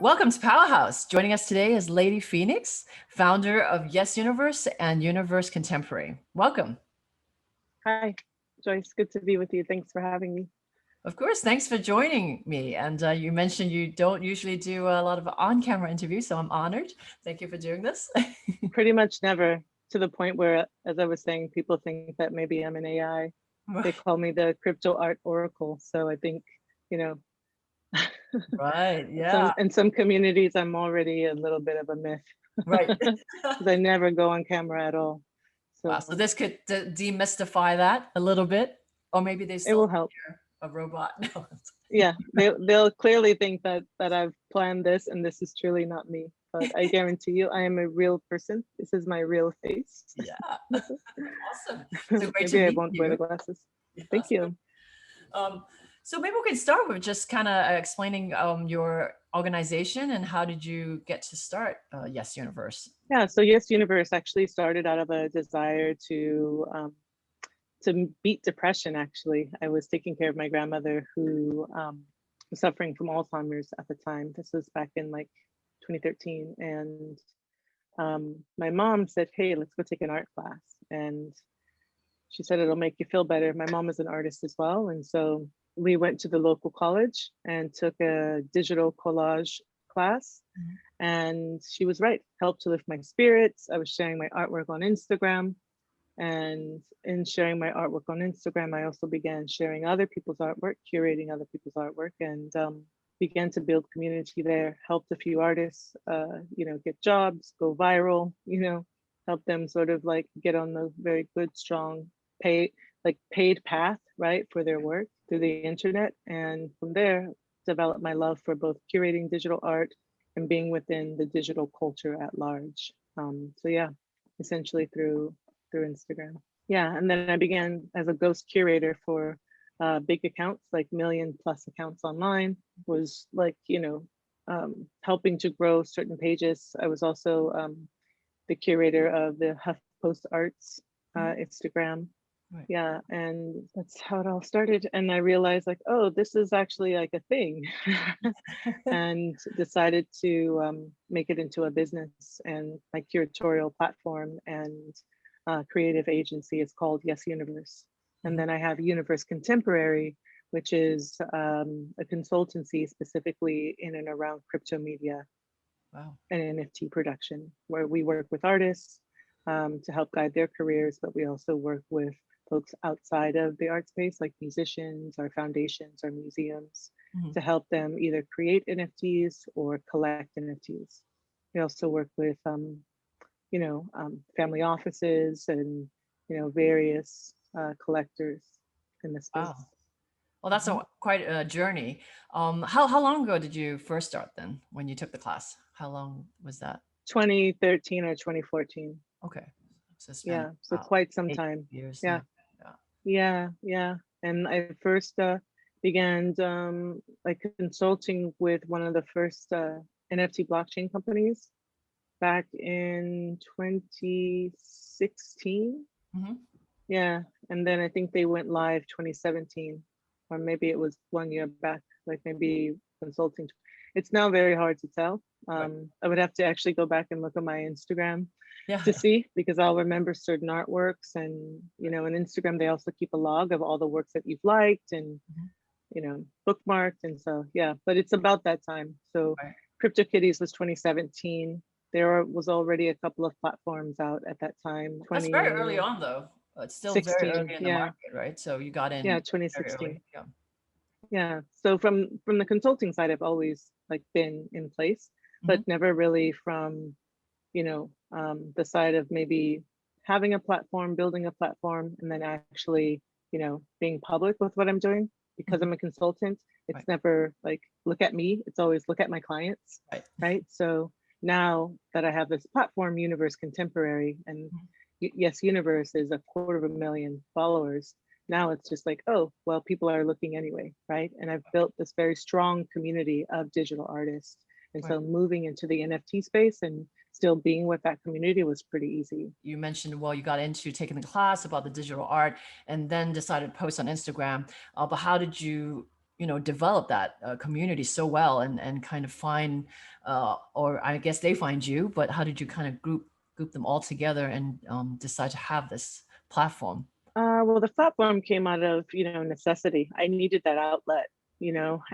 Welcome to Powerhouse. Joining us today is Lady Pheonix, founder of YesUniverse and Universe Contemporary. Welcome. Hi, Joyce. Good to be with you. Thanks for having me. Of course, thanks for joining me. And you mentioned you don't usually do a lot of on-camera interviews, so I'm honored. Thank you for doing this. Pretty much never, to the point where, as I was saying, people think that maybe I'm an AI. They call me the crypto art oracle. So I think, Right, yeah. in some communities, I'm already a little bit of a myth. Right. Because I never go on camera at all. Wow, so this could demystify that a little bit, or maybe they it still will help. A robot. No. Yeah, they'll clearly think that I've planned this and this is truly not me. But I guarantee you, I am a real person. This is my real face. Yeah, awesome. So great Maybe to I meet won't you. wear the glasses. Yeah, Thank you. So maybe we can start with just kind of explaining your organization and how did you get to start YesUniverse? Yeah, so YesUniverse actually started out of a desire to beat depression. Actually, I was taking care of my grandmother who was suffering from Alzheimer's at the time. This was back in like 2013, and my mom said, "Hey, let's go take an art class." And she said it'll make you feel better. My mom is an artist as well, and so we went to the local college and took a digital collage class. Mhm. And she was right, helped to lift my spirits. I was sharing my artwork on Instagram. And in sharing my artwork on Instagram, I also began sharing other people's artwork, curating other people's artwork, and began to build community there, helped a few artists, get jobs, go viral, help them sort of like get on the very good, strong, paid path, right, for their work through the internet. And from there, developed my love for both curating digital art and being within the digital culture at large. So yeah, essentially through Instagram. Yeah, and then I began as a ghost curator for big accounts, like million plus accounts online, was like, helping to grow certain pages. I was also the curator of the HuffPost Arts Instagram. Right. Yeah, and that's how it all started. And I realized like, oh, this is actually like a thing. And decided to make it into a business, and my curatorial platform and creative agency is called YesUniverse. And then I have Universe Contemporary, which is a consultancy specifically in and around crypto media. Wow. And NFT production, where we work with artists to help guide their careers, but we also work with folks outside of the art space, like musicians, our foundations, our museums, to help them either create NFTs or collect NFTs. We also work with, family offices and, various collectors in the space. Wow. Well, that's quite a journey. How long ago did you first start then when you took the class? How long was that? 2013 or 2014. Okay. So yeah, so quite some 8 time. years. Yeah. Yeah. Yeah. And I first began like consulting with one of the first NFT blockchain companies back in 2016. Yeah, and then I think they went live 2017, or maybe it was 1 year back, like maybe consulting. It's now very hard to tell. I would have to actually go back and look at my Instagram to see, because I'll remember certain artworks, and in Instagram they also keep a log of all the works that you've liked and bookmarked, and so yeah. But it's about that time. So CryptoKitties was 2017. There was already a couple of platforms out at that time. That's very early on, though. It's still 16, very early in the market, right? So you got in. Yeah, 2016. Yeah. So from the consulting side, I've always like been in place, but never really from the side of maybe having a platform, building a platform, and then actually being public with what I'm doing. Because I'm a consultant, it's never like look at me. It's always look at my clients, right? So now that I have this platform, Universe Contemporary, and YesUniverse is 250,000 followers. Now it's just like, oh, well, people are looking anyway, right? And I've built this very strong community of digital artists. And so moving into the NFT space and still being with that community was pretty easy. You mentioned, well, you got into taking the class about the digital art and then decided to post on Instagram. But how did you develop that community so well, and kind of find, or I guess they find you, but how did you kind of group them all together and decide to have this platform? Well, the platform came out of, necessity. I needed that outlet,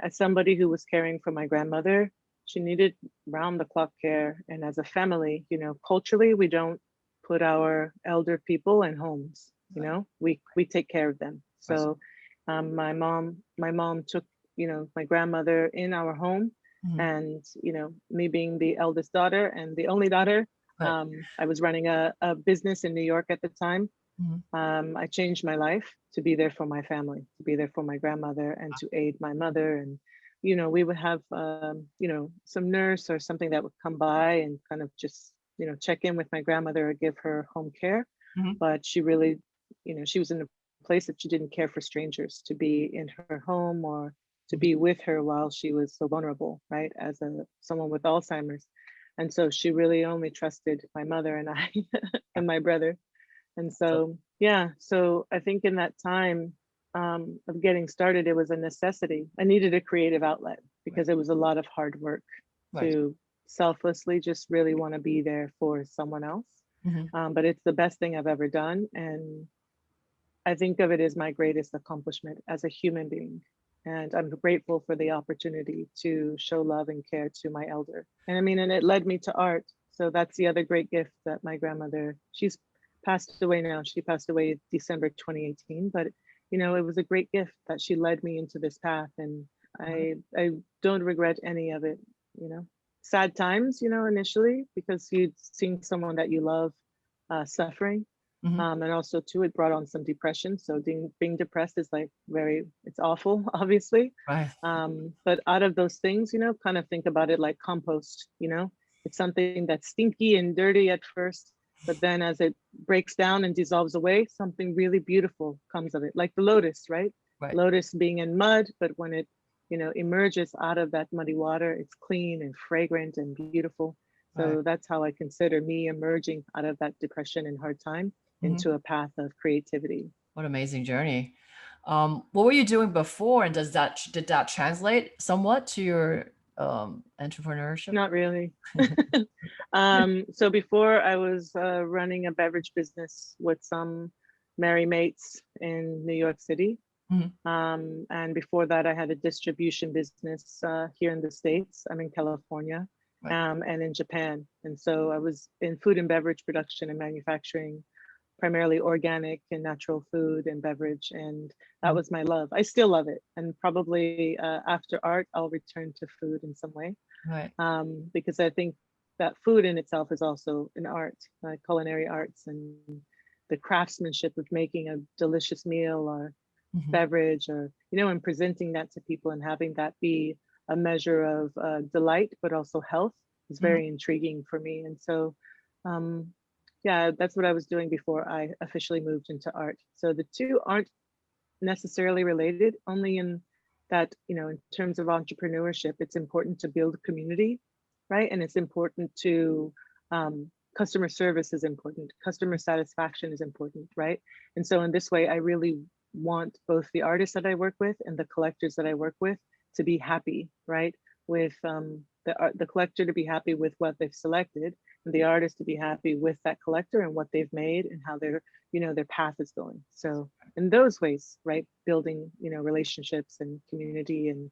as somebody who was caring for my grandmother, she needed round the clock care. And as a family, culturally, we don't put our elder people in homes, we take care of them. Right. So my mom took, my grandmother in our home. Mhm. And, me being the eldest daughter and the only daughter, Right. I was running a business in New York at the time. Mhm. I changed my life to be there for my family, to be there for my grandmother and to aid my mother. And, we would have, some nurse or something that would come by and kind of just, check in with my grandmother or give her home care. Mhm. But she really, she was in a place that she didn't care for strangers to be in her home or to be with her while she was so vulnerable, right? As someone with Alzheimer's. And so she really only trusted my mother and I Yeah. and my brother. And So, so, yeah, so I think in that time of getting started, it was a necessity. I needed a creative outlet right. because it was a lot of hard work Right. to selflessly just really want to be there for someone else. Mhm. But it's the best thing I've ever done. And I think of it as my greatest accomplishment as a human being. And I'm grateful for the opportunity to show love and care to my elder. And I mean, and it led me to art. So that's the other great gift that my grandmother, she's passed away now. She passed away December 2018, but it was a great gift that she led me into this path. And I don't regret any of it, you know. Sad times, initially, because you'd seen someone that you love suffering, Mhm. and also too, it brought on some depression. So being depressed is like it's awful, obviously. Right. But out of those things, kind of think about it like compost, it's something that's stinky and dirty at first, but then as it breaks down and dissolves away, something really beautiful comes of it, like the lotus, right? Right. Lotus being in mud, but when it, emerges out of that muddy water, it's clean and fragrant and beautiful. Right. So that's how I consider me emerging out of that depression and hard time Mhm. into a path of creativity. What an amazing journey. What were you doing before, and did that translate somewhat to your entrepreneurship? Not really. So before I was running a beverage business with some merry mates in New York City. Mhm. And before that, I had a distribution business here in the States. I'm in California, Right. and in Japan. And so I was in food and beverage production and manufacturing, primarily organic and natural food and beverage. And that Mhm. was my love. I still love it. And probably after art, I'll return to food in some way, Right. because I think that food in itself is also an art, culinary arts, and the craftsmanship of making a delicious meal or Mhm. beverage, or and presenting that to people and having that be a measure of delight but also health is Mhm. very intriguing for me. And so yeah, that's what I was doing before I officially moved into art. So the two aren't necessarily related, only in that, in terms of entrepreneurship, it's important to build a community, right? And it's important to, customer service is important, customer satisfaction is important, right? And so in this way, I really want both the artists that I work with and the collectors that I work with to be happy, right? With the collector to be happy with what they've selected, and the artist to be happy with that collector and what they've made and how their path is going. So in those ways, right, building relationships and community and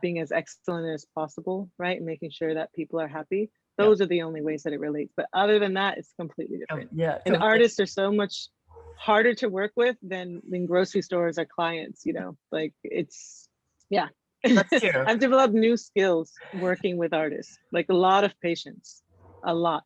being as excellent as possible, right, and making sure that people are happy, Yeah. those are the only ways that it relates. But other than that, it's completely different. Yeah. And artists are so much harder to work with than grocery stores or clients, like it's, yeah. That's true. I've developed new skills working with artists, like a lot of patience, a lot.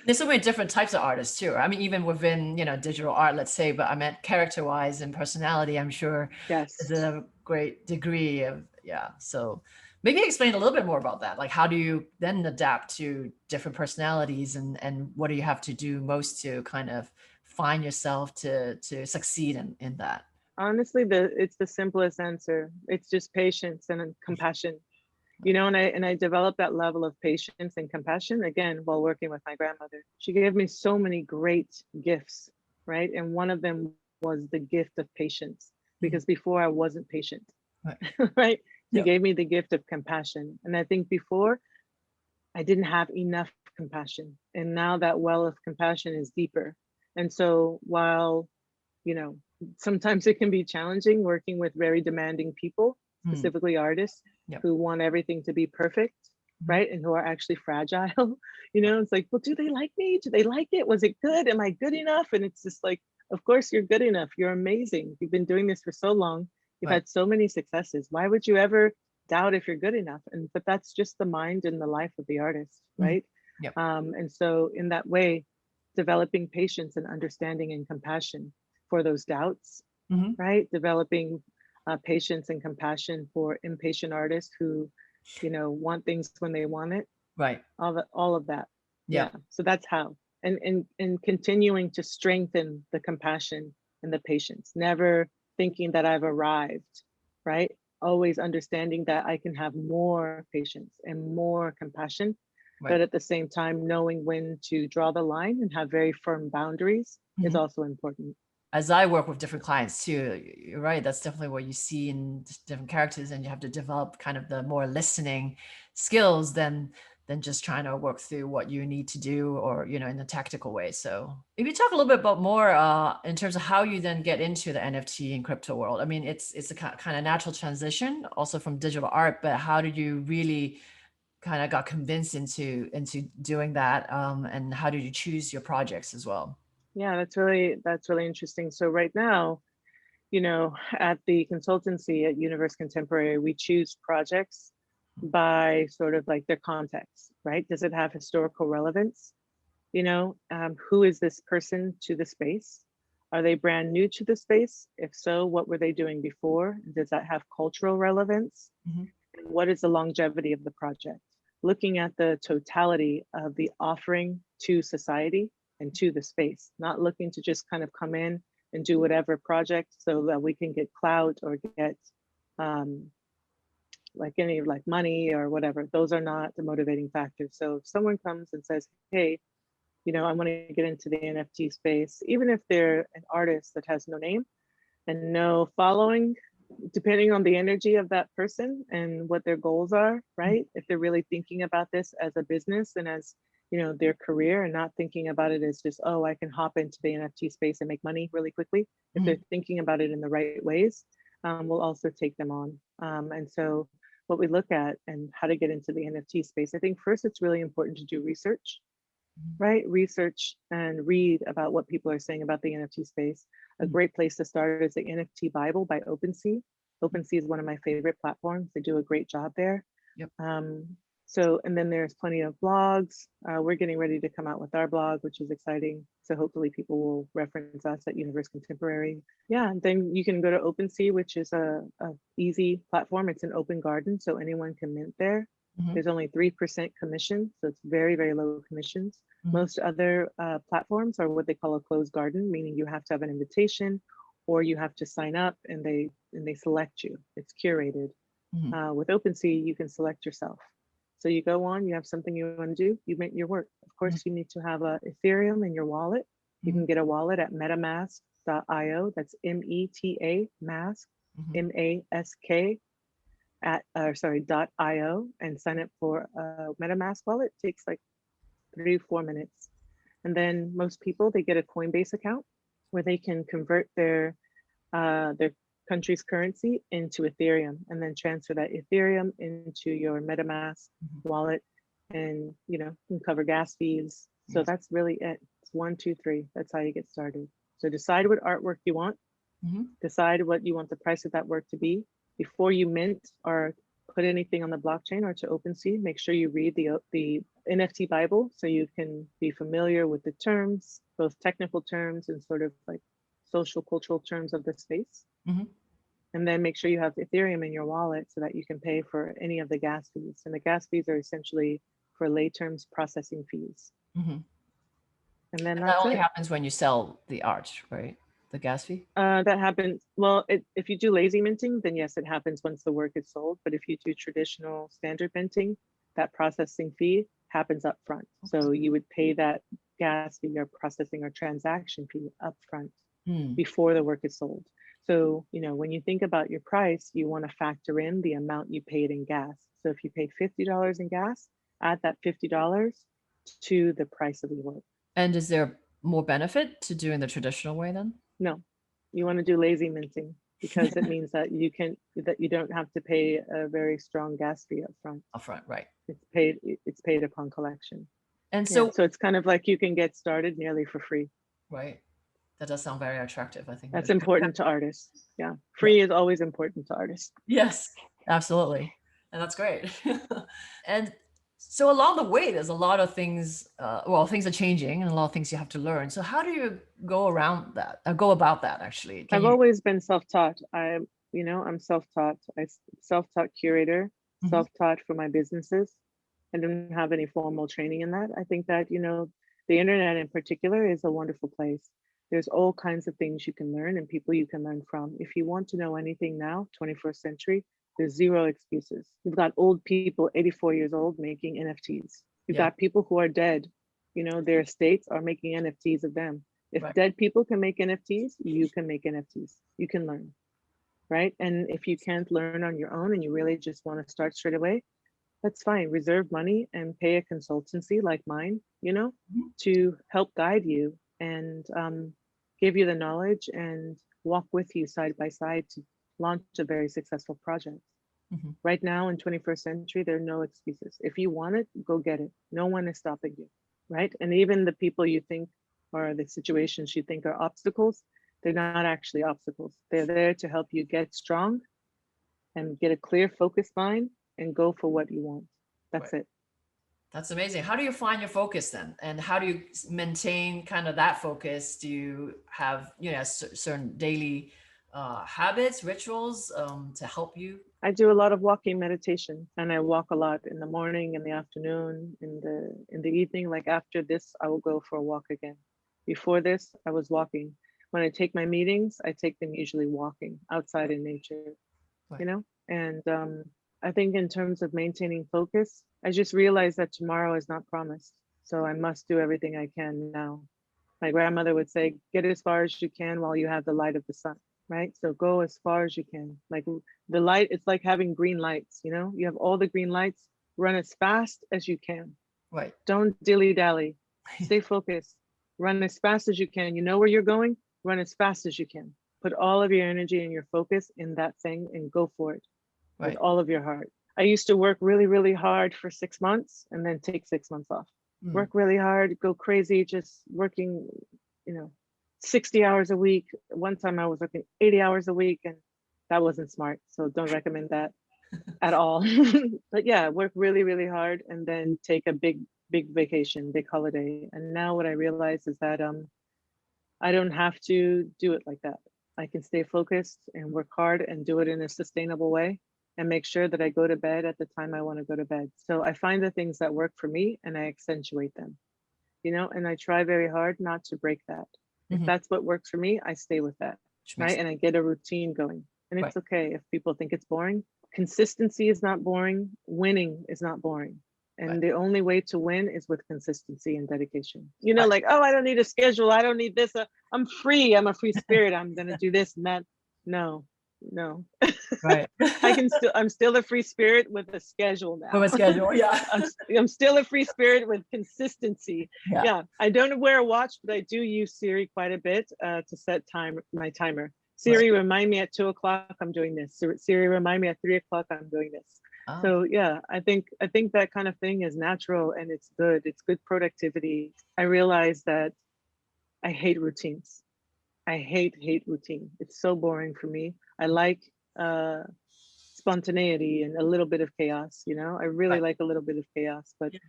There's so many different types of artists too. I mean, even within, digital art, let's say, but I meant character-wise and personality, I'm sure Yes. there's a great degree of, yeah. So maybe explain a little bit more about that. Like, how do you then adapt to different personalities, and what do you have to do most to kind of find yourself to succeed in that? Honestly, it's the simplest answer. It's just patience and compassion. And I developed that level of patience and compassion again while working with my grandmother. She gave me so many great gifts, right? And one of them was the gift of patience. because before I wasn't patient, Right. right? He Yep. gave me the gift of compassion. And I think before I didn't have enough compassion. And now that well of compassion is deeper. And so while, you know, sometimes it can be challenging working with very demanding people, Mm. specifically artists Yep. who want everything to be perfect, Mhm. right? And who are actually fragile. You know, it's like, well, do they like me? Do they like it? Was it good? Am I good enough? And it's just like, of course you're good enough. You're amazing. You've been doing this for so long. You've Right. had so many successes. Why would you ever doubt if you're good enough? And but that's just the mind and the life of the artist, Mhm. right? Yep. And so in that way, developing patience and understanding and compassion for those doubts, Mhm. right? Developing patience and compassion for impatient artists who, you know, want things when they want it. Right. All of that. Yeah. Yep. So that's how. And continuing to strengthen the compassion and the patience. Never thinking that I've arrived, right? Always understanding that I can have more patience and more compassion, but Right. at the same time knowing when to draw the line and have very firm boundaries is Mhm. also important. As I work with different clients too, you're right. That's definitely what you see in different characters, and you have to develop kind of the more listening skills than just trying to work through what you need to do, or in a tactical way. So maybe talk a little bit about more in terms of how you then get into the NFT and crypto world. I mean, it's a kind of natural transition also from digital art, but how did you really kind of got convinced into doing that, and how did you choose your projects as well? Yeah, that's really interesting. So right now, you know, at the consultancy at Universe Contemporary, we choose projects by sort of like their context, right? Does it have historical relevance? You know, who is this person to the space? Are they brand new to the space? If so, what were they doing before? Does that have cultural relevance? Mhm. And what is the longevity of the project? Looking at the totality of the offering to society and to the space, not looking to just kind of come in and do whatever project so that we can get clout or get um, like any like money or whatever. Those are not the motivating factors. So if someone comes and says, hey, you know, I want to get into the NFT space, even if they're an artist that has no name and no following, depending on the energy of that person and what their goals are, right? If they're really thinking about this as a business and as, you know, their career and not thinking about it as just, oh, I can hop into the NFT space and make money really quickly. If they're Mhm. thinking about it in the right ways, we'll also take them on. And so what we look at and how to get into the NFT space, I think first it's really important to do research, Mhm. right? Research and read about what people are saying about the NFT space. A Mhm. great place to start is the NFT Bible by OpenSea. OpenSea is one of my favorite platforms. They do a great job there. Yep. So, and then there's plenty of blogs. We're getting ready to come out with our blog, which is exciting. So hopefully people will reference us at Universe Contemporary. Yeah, and then you can go to OpenSea, which is a easy platform. It's an open garden, so anyone can mint there. Mhm. There's only 3% commission, so it's very, very low commissions. Mhm. Most other platforms are what they call a closed garden, meaning you have to have an invitation or you have to sign up and they select you. It's curated. Mhm. With OpenSea, you can select yourself. So you go on, you have something you want to do, you make your work. Of Mhm. course, you need to have a Ethereum in your wallet. You Mhm. can get a wallet at metamask.io. That's META mask, Mhm. MASK at .io and sign up for a MetaMask wallet. It takes like 3 or 4 minutes. And then most people they get a Coinbase account where they can convert their country's currency into Ethereum and then transfer that Ethereum into your MetaMask Mhm. wallet and you know can cover gas fees. So Yes. that's really it. It's 1, 2, 3. That's how you get started. So decide what artwork you want, Mhm. decide what you want the price of that work to be before you mint or put anything on the blockchain or to OpenSea. Make sure you read the NFT Bible so you can be familiar with the terms, both technical terms and sort of like social cultural terms of the space. Mhm. And then make sure you have Ethereum in your wallet so that you can pay for any of the gas fees. And the gas fees are essentially for lay terms processing fees. Mhm. And then And that that's only it. happens when you sell the art, right? The gas fee? That happens. Well, if you do lazy minting, then yes, it happens once the work is sold. But if you do traditional standard minting, that processing fee happens up front. Okay. So you would pay that gas fee or processing or transaction fee up front Mm. before the work is sold. So, you know, when you think about your price, you want to factor in the amount you paid in gas. So if you paid $50 in gas, add that $50 to the price of the work. And is there more benefit to doing the traditional way then? No, you want to do lazy minting because it means that you don't have to pay a very strong gas fee up front. Upfront, right. It's paid upon collection. And Yeah, so, so it's kind of like you can get started nearly for free. right. That does sound very attractive, I think. That's important to artists. Yeah, Yeah. free is always important to artists. Yes, absolutely. And that's great. And so along the way, there's a lot of things, well, things are changing and a lot of things you have to learn. So how do you go around that, go about that actually? Can I've you? always been self-taught. I'm self-taught. Self-taught curator, Mhm. self-taught for my businesses. I didn't have any formal training in that. I think that, the internet in particular is a wonderful place. There's all kinds of things you can learn and people you can learn from. If you want to know anything now, 21st century, there's zero excuses. You've got old people, 84 years old, making NFTs. You've Yeah, got people who are dead, their estates are making NFTs of them. If right. dead people can make NFTs, you can make NFTs. You can learn, right? And if you can't learn on your own and you really just want to start straight away, that's fine. Reserve money and pay a consultancy like mine, Mhm. to help guide you and give you the knowledge and walk with you side by side to launch a very successful project. Mhm. Right now in 21st century, there are no excuses. If you want it, go get it. No one is stopping you, right? And even the people you think or the situations you think are obstacles, they're not actually obstacles. They're there to help you get strong and get a clear, focused mind and go for what you want. Right. That's it. That's amazing. How do you find your focus then? And how do you maintain kind of that focus? Do you have, certain daily habits, rituals to help you? I do a lot of walking meditation and I walk a lot in the morning, in the afternoon, in the evening. Like after this, I will go for a walk again. Before this, I was walking. When I take my meetings, I take them usually walking outside in nature, Right. And I think in terms of maintaining focus, I just realized that tomorrow is not promised. So I must do everything I can now. My grandmother would say, get as far as you can while you have the light of the sun, right? So go as far as you can. Like the light, it's like having green lights, you have all the green lights, run as fast as you can. Right. Don't dilly dally, stay focused, run as fast as you can. You know where you're going, run as fast as you can. Put all of your energy and your focus in that thing and go for it with Right. all of your heart. I used to work really, really hard for 6 months and then take 6 months off. Mm. Work really hard, go crazy, just working, 60 hours a week. One time I was working 80 hours a week and that wasn't smart. So don't recommend that at all. But yeah, work really, really hard and then take a big, big vacation, big holiday. And now what I realize is that I don't have to do it like that. I can stay focused and work hard and do it in a sustainable way and make sure that I go to bed at the time I want to go to bed. So I find the things that work for me and I accentuate them, and I try very hard not to break that. If Mhm. that's what works for me, I stay with that, Which makes right? And I get a routine going. And right. it's okay if people think it's boring. Consistency is not boring. Winning is not boring. Right. And the only way to win is with consistency and dedication. Right. Like, oh, I don't need a schedule. I don't need this. I'm free. I'm a free spirit. I'm going to do this and that. No, no. Right. I'm still a free spirit with a schedule From now. a schedule. Yeah. I'm still a free spirit with consistency. Yeah. Yeah, I don't wear a watch, but I do use Siri quite a bit to set my timer. Right. Siri, remind me at 2 o'clock I'm doing this. Siri, remind me at 3 o'clock I'm doing this. Oh, So yeah, I think that kind of thing is natural and it's good. It's good productivity. I realize that I hate routines. I hate routine. It's so boring for me. I like uh spontaneity and a little bit of chaos, I really right. like a little bit of chaos, but Yeah.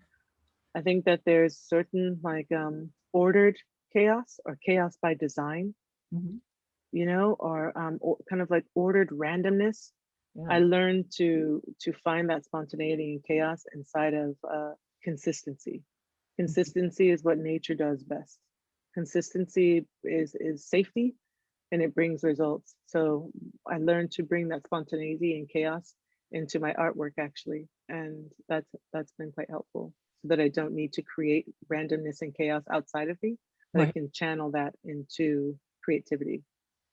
I think that there's certain like ordered chaos or chaos by design, Mhm. or kind of like ordered randomness. I Yeah. learned to find that spontaneity and chaos inside of consistency. Mhm. Consistency is what nature does best. Consistency is safety and it brings results. So I learned to bring that spontaneity and chaos into my artwork actually, and that's been quite helpful. So that I don't need to create randomness and chaos outside of me, but I Right. can channel that into creativity.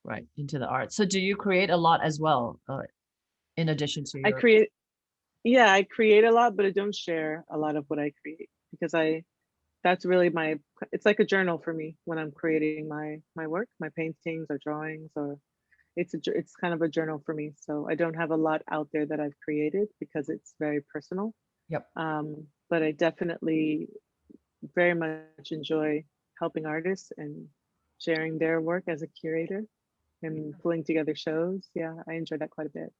right, into the art. So do you create a lot as well, in addition to I your? create, yeah, I create a lot, but I don't share a lot of what I create because that's really it's like a journal for me when I'm creating my work, my paintings or drawings, or it's kind of a journal for me. So I don't have a lot out there that I've created because it's very personal. Yep. But I definitely very much enjoy helping artists and sharing their work as a curator and pulling together shows. Yeah, I enjoy that quite a bit.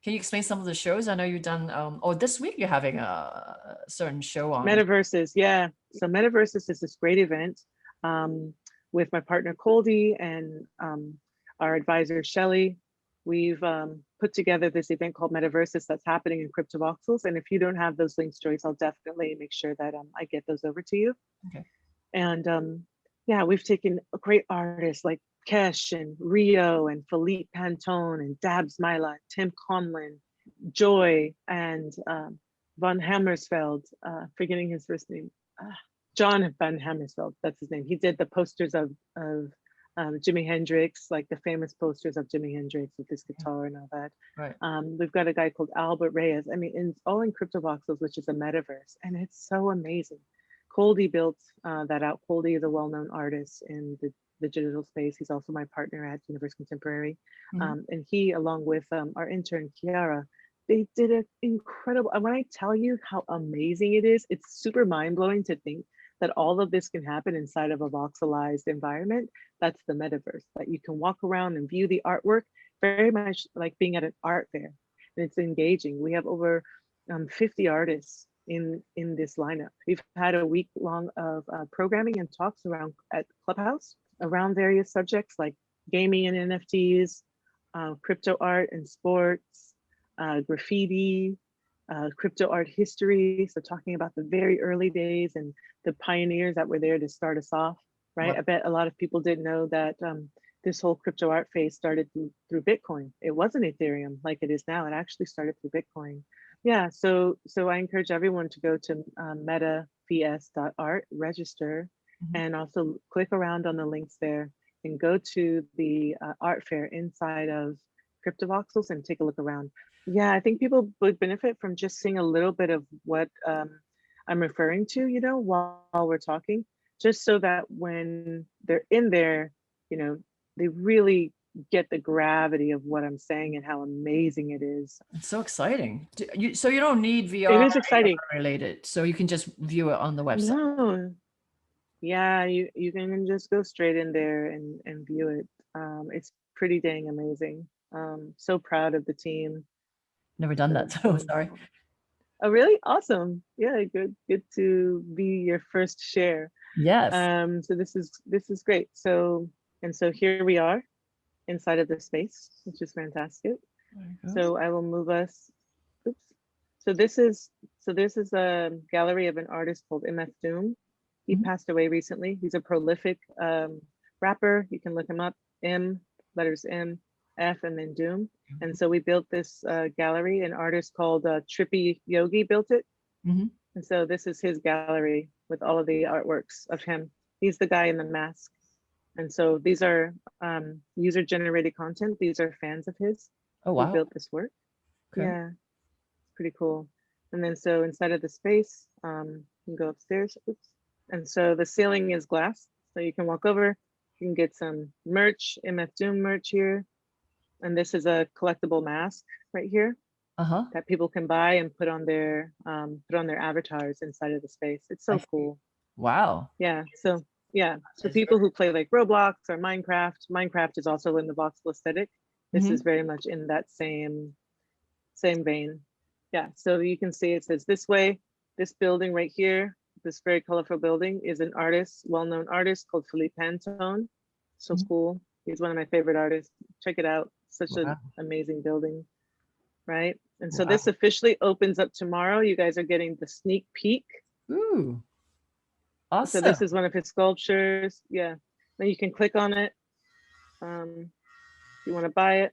Can you explain some of the shows? I know you've done, or this week you're having a certain show on. Metaverses, yeah. So Metaversus is this great event with my partner Coldy and our advisor Shelly. We've put together this event called Metaversus that's happening in CryptoVoxels. And if you don't have those links, Joyce, I'll definitely make sure that I get those over to you. Okay. And yeah, we've taken great artists like Kesh and Rio and Philippe Pantone and Dabs Myla, Tim Conlon, Joy, and Von Hammersfeld, forgetting his first name, John Van Hammersfeld, that's his name. He did the posters of Jimi Hendrix, like the famous posters of Jimi Hendrix with his guitar and all that. Right. We've got a guy called Albert Reyes. I mean, it's all in CryptoVoxels, which is a metaverse, and it's so amazing. Coldy built that out. Coldy is a well-known artist in the digital space. He's also my partner at Universe Contemporary. And he, along with our intern, Kiara, they did an incredible, when I tell you how amazing it is, it's super mind-blowing to think that all of this can happen inside of a voxelized environment. That's the metaverse, that you can walk around and view the artwork, very much like being at an art fair. And it's engaging. We have over 50 artists in this lineup. We've had a week long of programming and talks around at Clubhouse around various subjects like gaming and NFTs, crypto art and sports, graffiti, crypto art history. So talking about the very early days and the pioneers that were there to start us off, right? I bet a lot of people didn't know that this whole crypto art phase started through Bitcoin. It wasn't Ethereum like it is now. It actually started through Bitcoin. Yeah, so I encourage everyone to go to metavs.art, register, and also click around on the links there and go to the art fair inside of CryptoVoxels and take a look around. Yeah, I think people would benefit from just seeing a little bit of what I'm referring to, you know, while we're talking, just so that when they're in there, you know, they really get the gravity of what I'm saying and how amazing it is. It's so exciting. So you don't need VR It is exciting. related, so you can just view it on the website. No. Yeah, you can just go straight in there and view it. It's pretty dang amazing. So proud of the team. Never done that, so sorry. Oh, really? Awesome. Yeah, good to be your first share. Yes. So this is great. So here we are inside of the space, which is fantastic. So I will move us. Oops. So this is a gallery of an artist called MF Doom. He passed away recently. He's a prolific rapper. You can look him up. Letters M, F, and then Doom. And so we built this gallery. An artist called Trippy Yogi built it. And so this is his gallery with all of the artworks of him. He's the guy in the mask. And so these are user-generated content. These are fans of his who built this work. Okay. Yeah, it's pretty cool. And then so inside of the space, you can go upstairs. Oops. And so the ceiling is glass. So you can walk over, you can get some merch, MF Doom merch here. And this is a collectible mask right here that people can buy and put on their avatars inside of the space. It's so cool. Wow. Yeah. So yeah. So people who play like Roblox or Minecraft is also in the voxel aesthetic. This is very much in that same vein. Yeah. So you can see it says this way. This building right here, this very colorful building, is an artist, well-known artist called Philippe Pantone. So cool. He's one of my favorite artists. Check it out. Such an amazing building, right? And so this officially opens up tomorrow. You guys are getting the sneak peek. Ooh, awesome. So this is one of his sculptures. Yeah, then you can click on it if you want to buy it.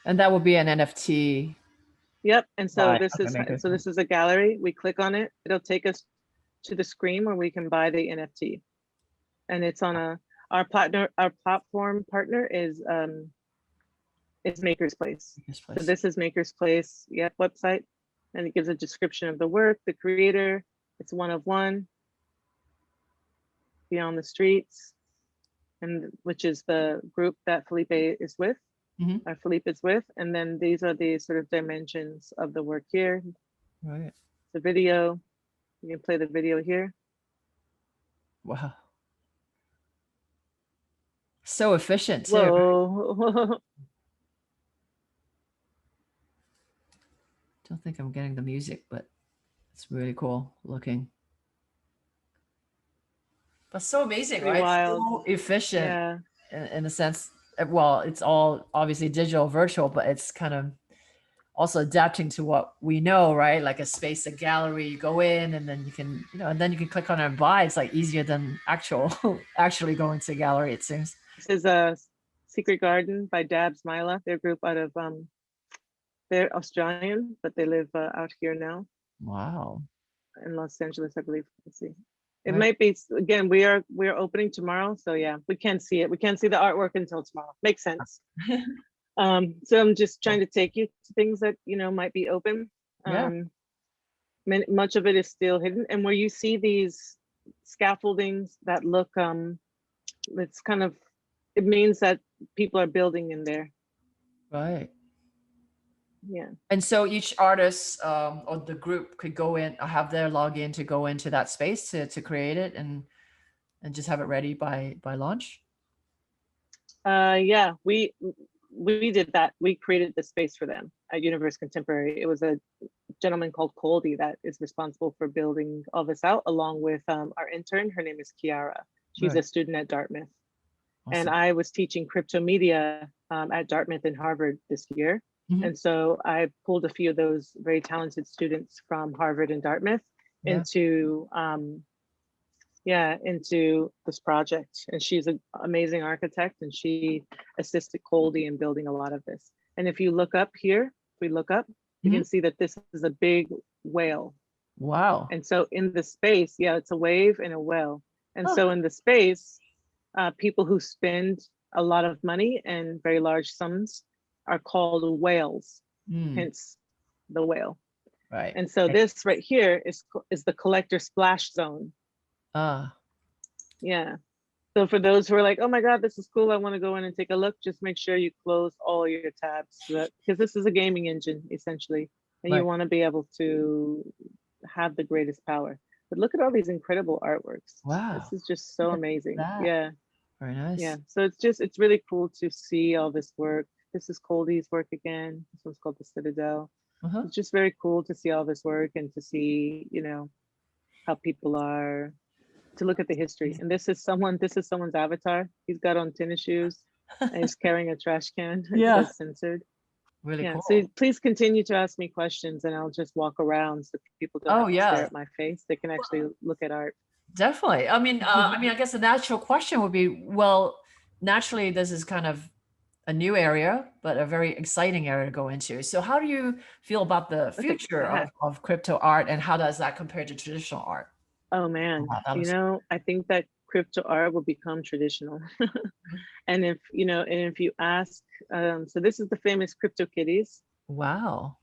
And that will be an NFT. Yep. And so this is a gallery. We click on it. It'll take us to the screen where we can buy the NFT. And it's on Our platform partner is Maker's Place. This So place. this is Maker's Place, website, and it gives a description of the work, the creator. It's one of one, Beyond the Streets, and which is the group that Felipe is with. Philippe is with, and then these are the sort of dimensions of the work here. Right. The video, you can play the video here. Wow. So efficient too. Whoa. Don't think I'm getting the music, but it's really cool looking. But so amazing, Pretty right? wild. So efficient Yeah. in a sense. Well, it's all obviously digital, virtual, but it's kind of also adapting to what we know, right? Like a space, a gallery, you go in and then you can, and then you can click on it and buy. It's like easier than actually going to a gallery, it seems. This is a Secret Garden by Dabs Mila. They're a group out of, they're Australian, but they live out here now. Wow. In Los Angeles, I believe. Let's see. It Right. might be, again, we're opening tomorrow. So yeah, we can't see it. We can't see the artwork until tomorrow. Makes sense. So I'm just trying to take you to things that, might be open. Yeah. Much of it is still hidden. And where you see these scaffoldings that look, it's kind of, it means that people are building in there. Right. Yeah. And so each artist or the group could go in, have their login to go into that space to create it and just have it ready by launch. Yeah, we did that. We created the space for them at Universe Contemporary. It was a gentleman called Coldy that is responsible for building all this out, along with our intern. Her name is Kiara. She's a student at Dartmouth. Awesome. And I was teaching crypto media at Dartmouth and Harvard this year. And so I pulled a few of those very talented students from Harvard and Dartmouth into this project. And she's an amazing architect, and she assisted Coldy in building a lot of this. And if you look up here, you can see that this is a big whale. Wow. And so in the space, it's a wave and a whale. And so in the space, people who spend a lot of money and very large sums are called whales, hence the whale. Right. And so this right here is the collector splash zone. Yeah. So for those who are like, oh my God, this is cool, I want to go in and take a look, just make sure you close all your tabs, because this is a gaming engine essentially, and you want to be able to have the greatest power. But look at all these incredible artworks. Wow. This is just so amazing. Yeah. Very nice. Yeah. So it's really cool to see all this work. This is Coldy's work again. This one's called the Citadel. It's just very cool to see all this work and to see, how people are, to look at the history. And this is someone's avatar. He's got on tennis shoes and he's carrying a trash can. Yeah. It's censored. Really cool. So please continue to ask me questions and I'll just walk around so people don't have to stare at my face. They can actually look at art. Definitely. I mean, I guess the natural question would be, well, naturally, this is kind of a new area, but a very exciting area to go into. So how do you feel about the future of crypto art, and how does that compare to traditional art? Oh man, I think that crypto art will become traditional. And if you ask, so this is the famous Crypto Kitties. Wow.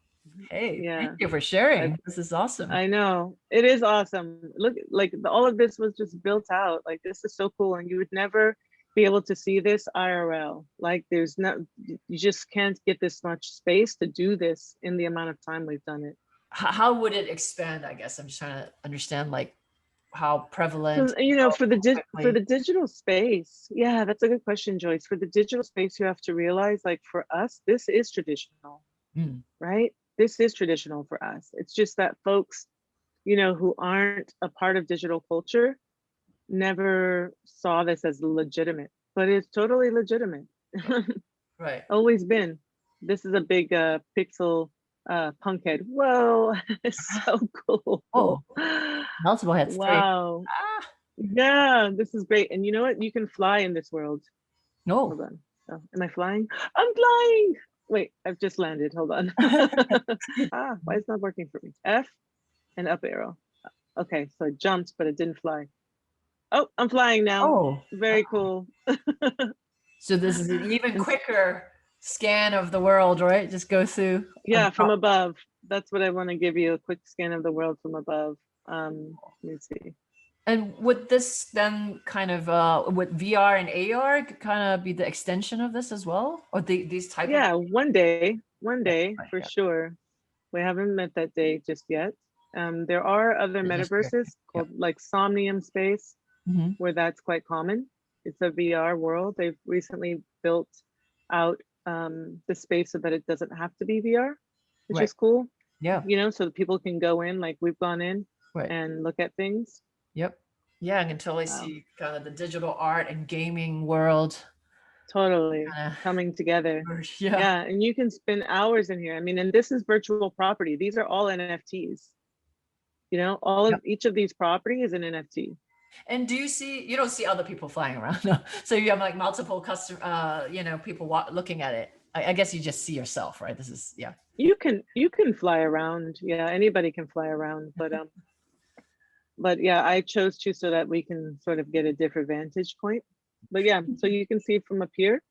Hey, thank you for sharing. This is awesome. I know, it is awesome. Look, like all of this was just built out. Like, this is so cool. And you would never be able to see this IRL. Like, you just can't get this much space to do this in the amount of time we've done it. How would it expand? I guess I'm just trying to understand, like, how prevalent, for the digital space. Yeah, that's a good question, Joyce. For the digital space, you have to realize, like, for us, this is traditional, right? This is traditional for us. It's just that folks, who aren't a part of digital culture never saw this as legitimate, but it's totally legitimate. Right. Always been. This is a big pixel punk head. Whoa, it's so cool. Oh, multiple heads. Wow. Yeah, this is great. And you know what? You can fly in this world. No. Hold on. Oh, am I flying? I'm flying. Wait, I've just landed. Hold on. Why is it not working for me? F and up arrow. Okay, so I jumped, but it didn't fly. Oh, I'm flying now. Oh, Very cool. so this is an even And quicker scan of the world, right? Just go through on yeah, from top. above. That's what I want to give you, a quick scan of the world from above. Let me see. And would this then kind of would VR and AR kind of be the extension of this as well, or these type of? Yeah, one Yeah, day right, for yeah, sure. We haven't met that day just yet. There are other it's just here. metaverses Yeah. called like Somnium Space, Mm-hmm. where that's quite common. It's a VR world. They've recently built out the space so that it doesn't have to be VR, which Right. is cool. Yeah. You know, so that people can go in, like we've gone in Right. and look at things. Yep. Yeah, I can totally Wow, see kind of the digital art and gaming world totally kind coming together. of. Yeah. Yeah, and you can spend hours in here. I mean, and this is virtual property. These are all NFTs. You know, all of Yep. each of these property is an NFT. And do you see? You don't see other people flying around, no. So you have like multiple people looking at it. I guess you just see yourself, right? This is yeah. You can fly around. Yeah, anybody can fly around, but yeah, I chose to so that we can sort of get a different vantage point. But yeah, so you can see from up here,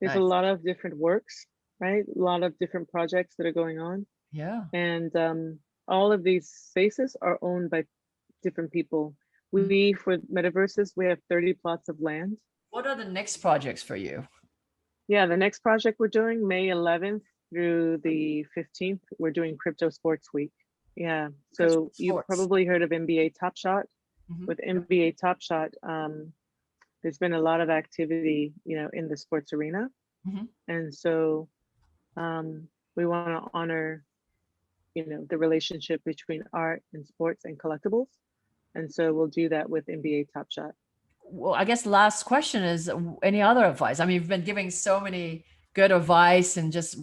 there's a Nice. lot of different works, right? A lot of different projects that are going on. Yeah. And all of these spaces are owned by different people. Mhm. We, for Metaverses, we have 30 plots of land. What are the next projects for you? Yeah, the next project we're doing, May 11th through the 15th, we're doing Crypto Sports Week. Yeah, Crypto so you've sports. probably heard of NBA Top Shot. Hmm. With Yep. NBA Top Shot, there's been a lot of activity, in the sports arena. Hmm. And so we want to honor, the relationship between art and sports and collectibles. And so we'll do that with NBA Top Shot. Well, I guess last question is any other advice? I mean, you've been giving so many good advice and just,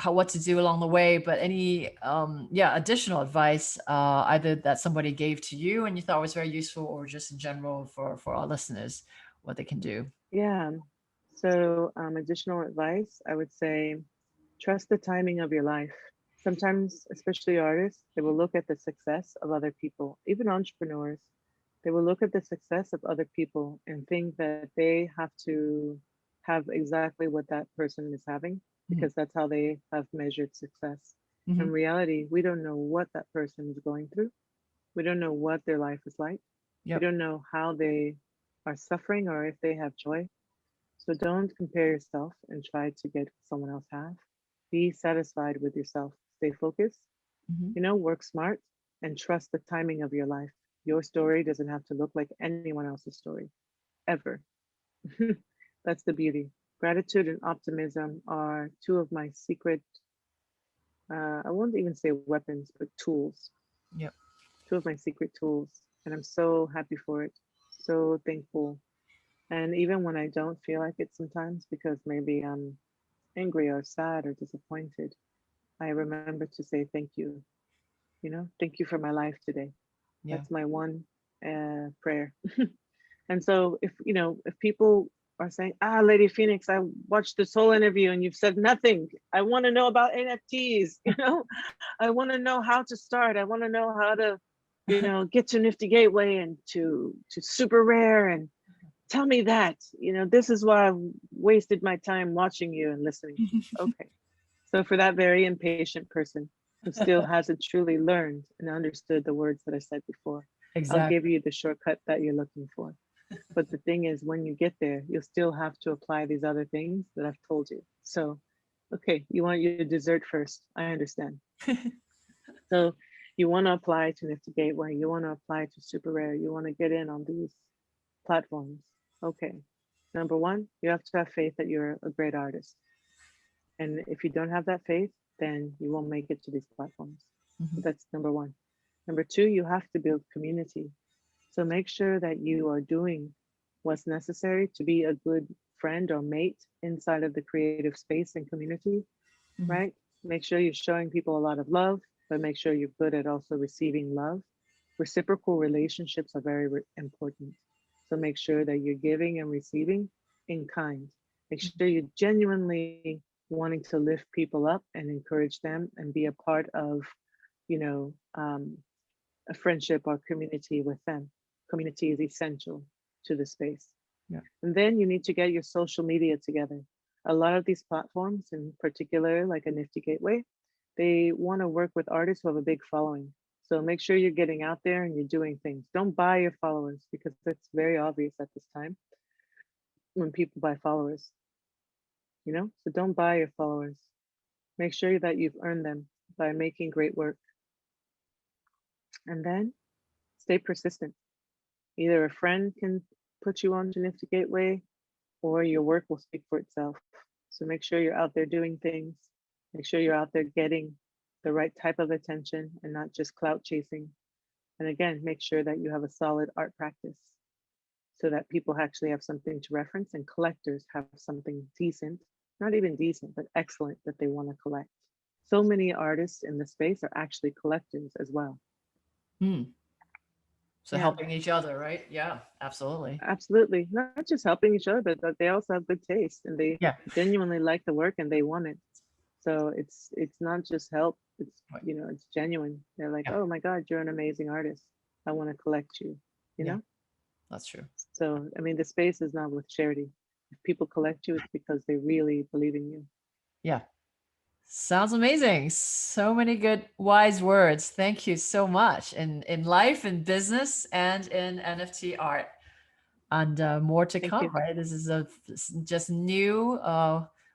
what to do along the way, but any, additional advice, either that somebody gave to you and you thought was very useful or just in general for our listeners, what they can do. Yeah. So additional advice, I would say, trust the timing of your life. Sometimes, especially artists, they will look at the success of other people, even entrepreneurs. They will look at the success of other people and think that they have to have exactly what that person is having Mhm. because that's how they have measured success. In Mhm. reality, we don't know what that person is going through. We don't know what their life is like. We Yep. don't know how they are suffering or if they have joy. So don't compare yourself and try to get what someone else has. Be satisfied with yourself. Stay focused, Mhm. work smart, and trust the timing of your life. Your story doesn't have to look like anyone else's story, ever. That's the beauty. Gratitude and optimism are two of my secret, I won't even say weapons, but tools. Yep. Two of my secret tools. And I'm so happy for it. So thankful. And even when I don't feel like it sometimes, because maybe I'm angry or sad or disappointed, I remember to say thank you. Thank you for my life today. Yeah. That's my one prayer. And so if people are saying, Lady Pheonix, I watched this whole interview and you've said nothing. I want to know about NFTs, I want to know how to start. I want to know how to, get to Nifty Gateway and to super rare and tell me that. This is why I wasted my time watching you and listening to you. Okay. So for that very impatient person who still hasn't truly learned and understood the words that I said before, I'll give Exactly. you the shortcut that you're looking for. But the thing is, when you get there, you'll still have to apply these other things that I've told you. So, okay, you want your dessert first. I understand. So you want to apply to Nifty Gateway, you want to apply to Super Rare, you want to get in on these platforms. Okay. Number one, you have to have faith that you're a great artist. And if you don't have that faith, then you won't make it to these platforms. Mhm. That's number one. Number two, you have to build community. So make sure that you are doing what's necessary to be a good friend or mate inside of the creative space and community, Mhm. right? Make sure you're showing people a lot of love, but make sure you're good at also receiving love. Reciprocal relationships are very important. So make sure that you're giving and receiving in kind. Make sure you're genuinely wanting to lift people up and encourage them and be a part of, you know, um, a friendship or community with them. community is essential to the space. Yeah. And then you need to get your social media together. A lot of these platforms, in particular, like a Nifty Gateway, they want to work with artists who have a big following. So make sure you're getting out there and you're doing things. Don't buy your followers, because that's very obvious at this time when people buy followers, you know? So don't buy your followers. Make sure that you've earned them by making great work. And then stay persistent. Either a friend can put you onto Nifty Gateway, or your work will speak for itself. So make sure you're out there doing things. Make sure you're out there getting the right type of attention and not just clout chasing. And again, make sure that you have a solid art practice so that people actually have something to reference and collectors have something decent, not even decent, but excellent that they want to collect. So many artists in the space are actually collectors as well. So helping each other, right? Yeah, absolutely. Absolutely. Not just helping each other, but that they also have good taste and they genuinely like the work and they want it. So it's not just help, it's Right. you know, it's genuine. They're like, Yeah. oh my God, you're an amazing artist. I want to collect you, you know? That's true. So I mean the space is not with charity. If people collect you, it's because they really believe in you. Yeah. Sounds amazing. So many good wise words. Thank you so much. In life, in business, and in NFT art. And more to Thank come, you. right? This is just new,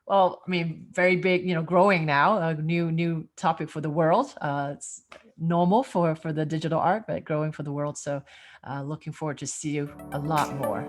well, I mean, very big, growing now, a new topic for the world. It's normal for the digital art, but growing for the world. So looking forward to see you a lot more.